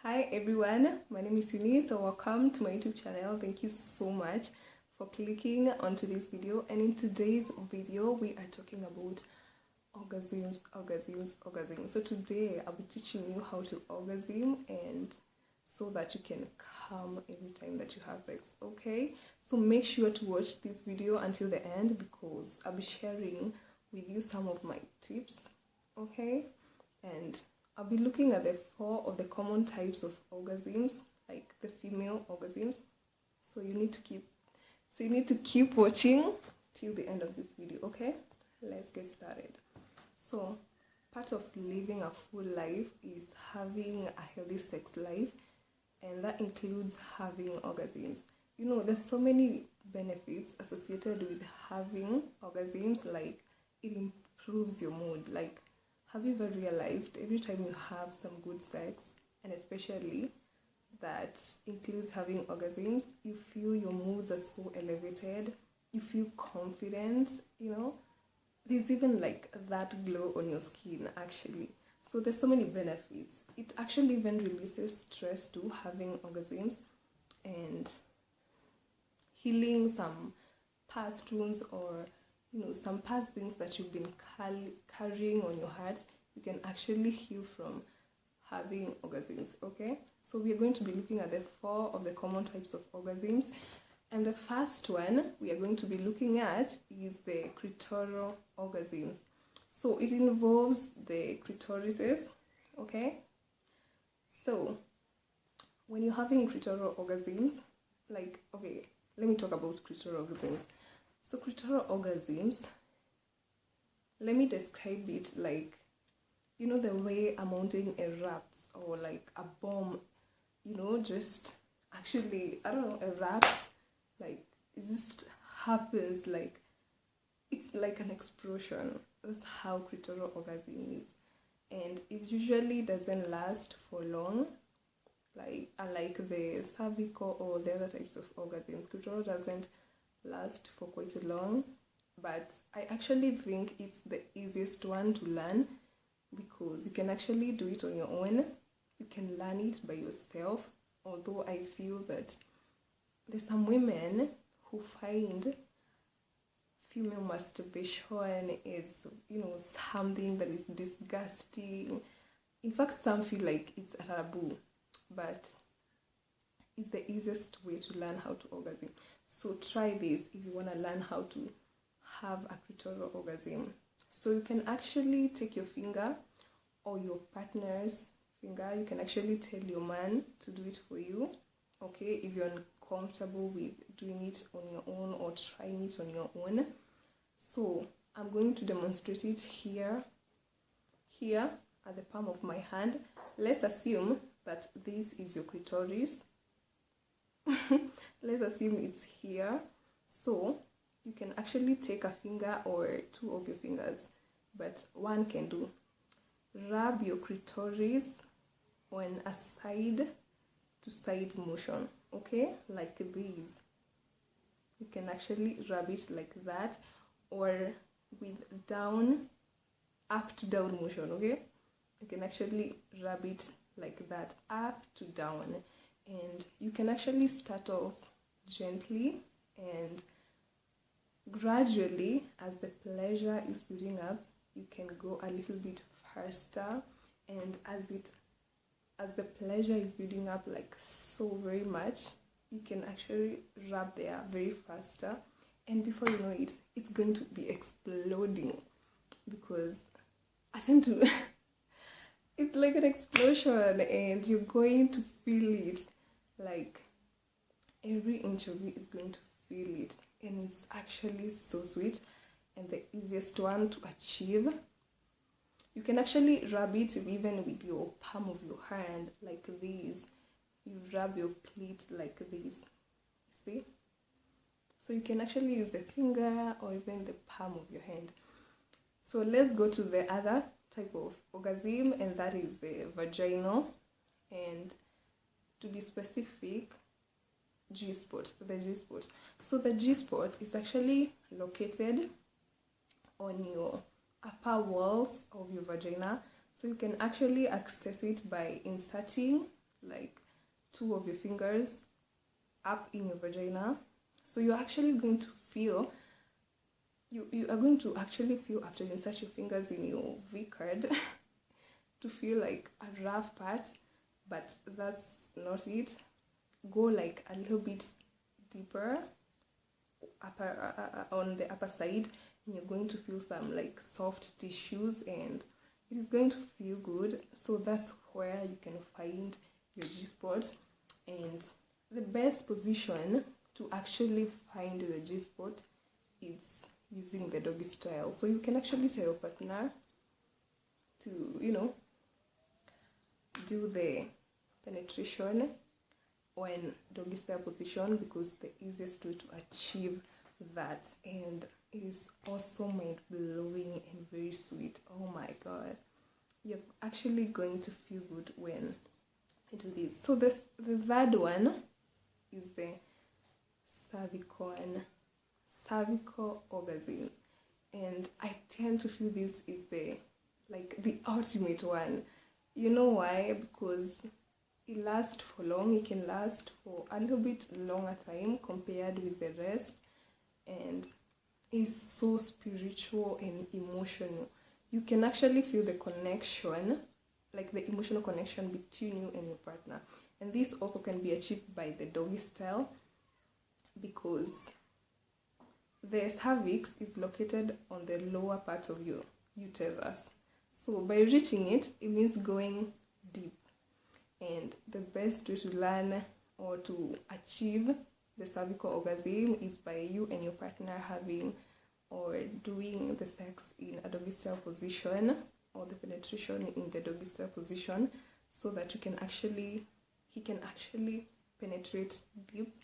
Hi everyone, my name is Eunice, so welcome to my YouTube channel. Thank you so much for clicking onto this video. And in today's video, we are talking about orgasms. So today I'll be teaching you how to orgasm, and so that you can come every time that you have sex. Okay, so make sure to watch this video until the end because I'll be sharing with you some of my tips. Okay, and I'll be looking at the 4 of the common types of orgasms, like the female orgasms. So you need to keep watching till the end of this video. Okay, let's get started. So part of living a full life is having a healthy sex life, and that includes having orgasms. You know, there's so many benefits associated with having orgasms, like it improves your mood. Like, have you ever realized every time you have some good sex, and especially that includes having orgasms, you feel your moods are so elevated, you feel confident, you know? There's even like that glow on your skin actually. So there's so many benefits. It actually even releases stress too, having orgasms, and healing some past wounds or some past things that you've been carrying on your heart. You can actually heal from having orgasms. Okay, so we are going to be looking at the 4 of the common types of orgasms, and the first one we are going to be looking at is the clitoral orgasms. So it involves the clitorises. Okay, so when you're having clitoral orgasms, like, okay, let me talk about clitoral orgasms. So clitoral orgasms, let me describe it like, you know, the way a mountain erupts, or like a bomb, just actually, I don't know, erupts, like it just happens, like it's like an explosion. That's how clitoral orgasm is. And it usually doesn't last for long, like unlike the cervical or the other types of orgasms. Clitoral doesn't last for quite long, but I actually think it's the easiest one to learn because you can actually do it on your own. You can learn it by yourself, although I feel that there's some women who find female masturbation is, something that is disgusting. In fact, some feel like it's a taboo, but it's the easiest way to learn how to orgasm. So try this if you want to learn how to have a clitoral orgasm. So you can actually take your finger or your partner's finger. You can actually tell your man to do it for you. Okay, if you're uncomfortable with doing it on your own or trying it on your own. So I'm going to demonstrate it here at the palm of my hand. Let's assume that this is your clitoris. Let's assume it's here. So you can actually take a finger or 2 of your fingers, but one can do. Rub your clitoris on a side to side motion, okay, like this. You can actually rub it like that, or with down, up to down motion, okay? You can actually rub it like that, up to down. And you can actually start off gently, and gradually, as the pleasure is building up, you can go a little bit faster. And as the pleasure is building up like so very much, you can actually rub there very faster. And before you know it, it's going to be exploding, because I tend to it's like an explosion, and you're going to feel it. Like every inch of you is going to feel it, and it's actually so sweet and the easiest one to achieve. You can actually rub it even with your palm of your hand like this. You rub your clit like this, see? So you can actually use the finger or even the palm of your hand. So let's go to the other type of orgasm, and that is the vaginal, and to be specific, G-spot, the G-spot. So the G-spot is actually located on your upper walls of your vagina. So you can actually access it by inserting like 2 of your fingers up in your vagina. So you're actually going to feel, you are going to actually feel, after you insert your fingers in your V card, to feel like a rough part, but that's not it. Go like a little bit deeper on the upper side, and you're going to feel some like soft tissues, and it is going to feel good. So that's where you can find your G-spot. And the best position to actually find the G-spot is using the doggy style. So you can actually tell your partner to, you know, do the penetration when doggy style position, because the easiest way to achieve that, and it is also mind-blowing and very sweet. Oh my god, you're actually going to feel good when you do this. So the third one is the cervical orgasm, and I tend to feel this is the ultimate one. You know why? Because it lasts for long. It can last for a little bit longer time compared with the rest, and it's so spiritual and emotional. You can actually feel the connection, like the emotional connection between you and your partner. And this also can be achieved by the doggy style, because the cervix is located on the lower part of your uterus. So by reaching it, it means going deep. And the best way to learn or to achieve the cervical orgasm is by you and your partner having or doing the sex in a doggy style position, or the penetration in the doggy style position, so that he can actually penetrate deep.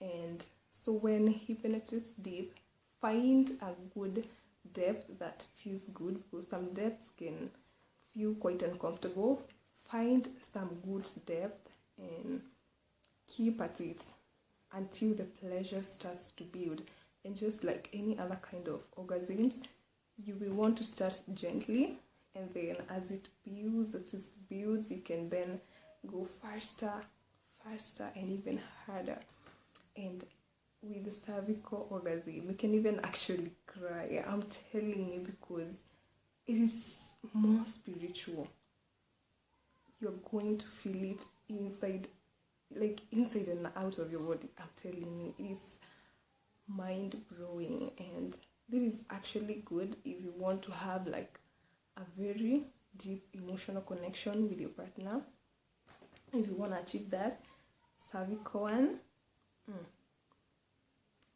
And so when he penetrates deep, find a good depth that feels good, because some depths can feel quite uncomfortable. Find some good depth and keep at it until the pleasure starts to build. And just like any other kind of orgasms, you will want to start gently, and then as it builds, you can then go faster, and even harder. And with the cervical orgasm, you can even actually cry. I'm telling you, because it is more spiritual. You're going to feel it inside and out of your body. I'm telling you, it is mind-blowing, and this is actually good if you want to have like a very deep emotional connection with your partner. If you want to achieve that cervical one,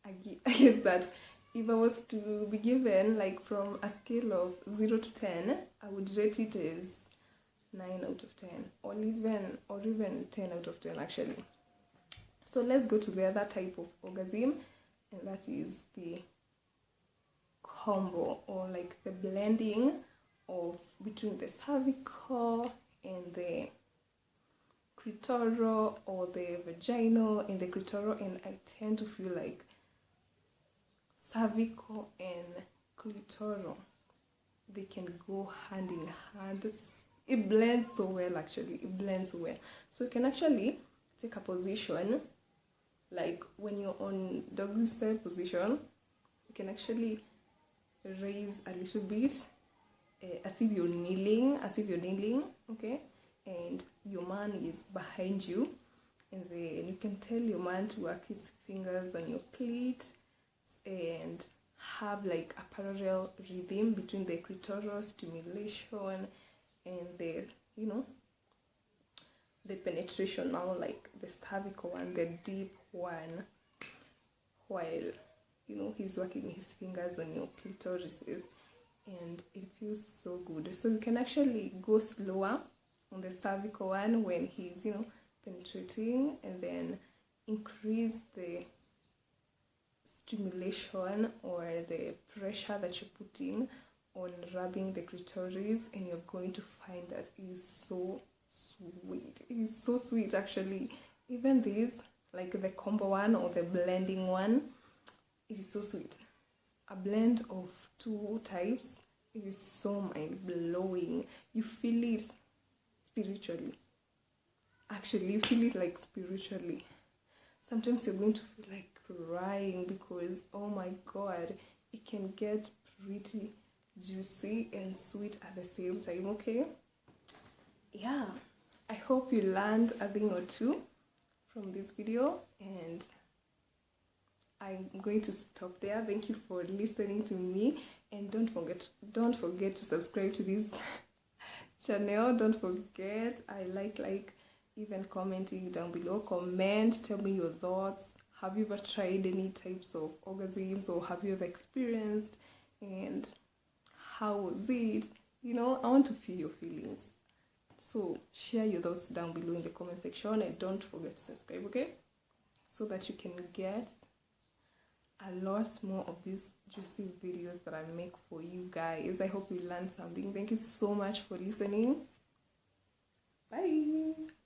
I guess that if I was to be given like from a scale of 0 to 10, I would rate it as 9 out of 10, or even 10 out of 10 actually. So let's go to the other type of orgasm, and that is the combo, or like the blending of between the cervical and the clitoral, or the vaginal and the clitoral. And I tend to feel like cervical and clitoral, they can go hand in hand. It blends so well, actually. It blends well. So you can actually take a position, like when you're on doggy style position, you can actually raise a little bit, as if you're kneeling, okay? And your man is behind you, and then you can tell your man to work his fingers on your clit and have like a parallel rhythm between the clitoral stimulation and the, the penetration, now like the cervical one, the deep one, while he's working his fingers on your clitorises, and it feels so good. So you can actually go slower on the cervical one when he's penetrating, and then increase the stimulation or the pressure that you're putting on rubbing the clitoris, and you're going to find that it is so sweet. It is so sweet, actually. Even this, like the combo one or the blending one, it is so sweet. A blend of 2 types, it is so mind-blowing. You feel it spiritually. actually. You feel it like spiritually. Sometimes you're going to feel like crying because, oh my god, it can get pretty juicy and sweet at the same time, okay? Yeah, I hope you learned a thing or two from this video, and I'm going to stop there. Thank you for listening to me, and don't forget to subscribe to this channel. Don't forget, I like even commenting down below. Comment, tell me your thoughts. Have you ever tried any types of orgasms, or have you ever experienced, and how was it? You know, I want to feel your feelings. So share your thoughts down below in the comment section, and don't forget to subscribe, okay? So that you can get a lot more of these juicy videos that I make for you guys. I hope you learned something. Thank you so much for listening. Bye.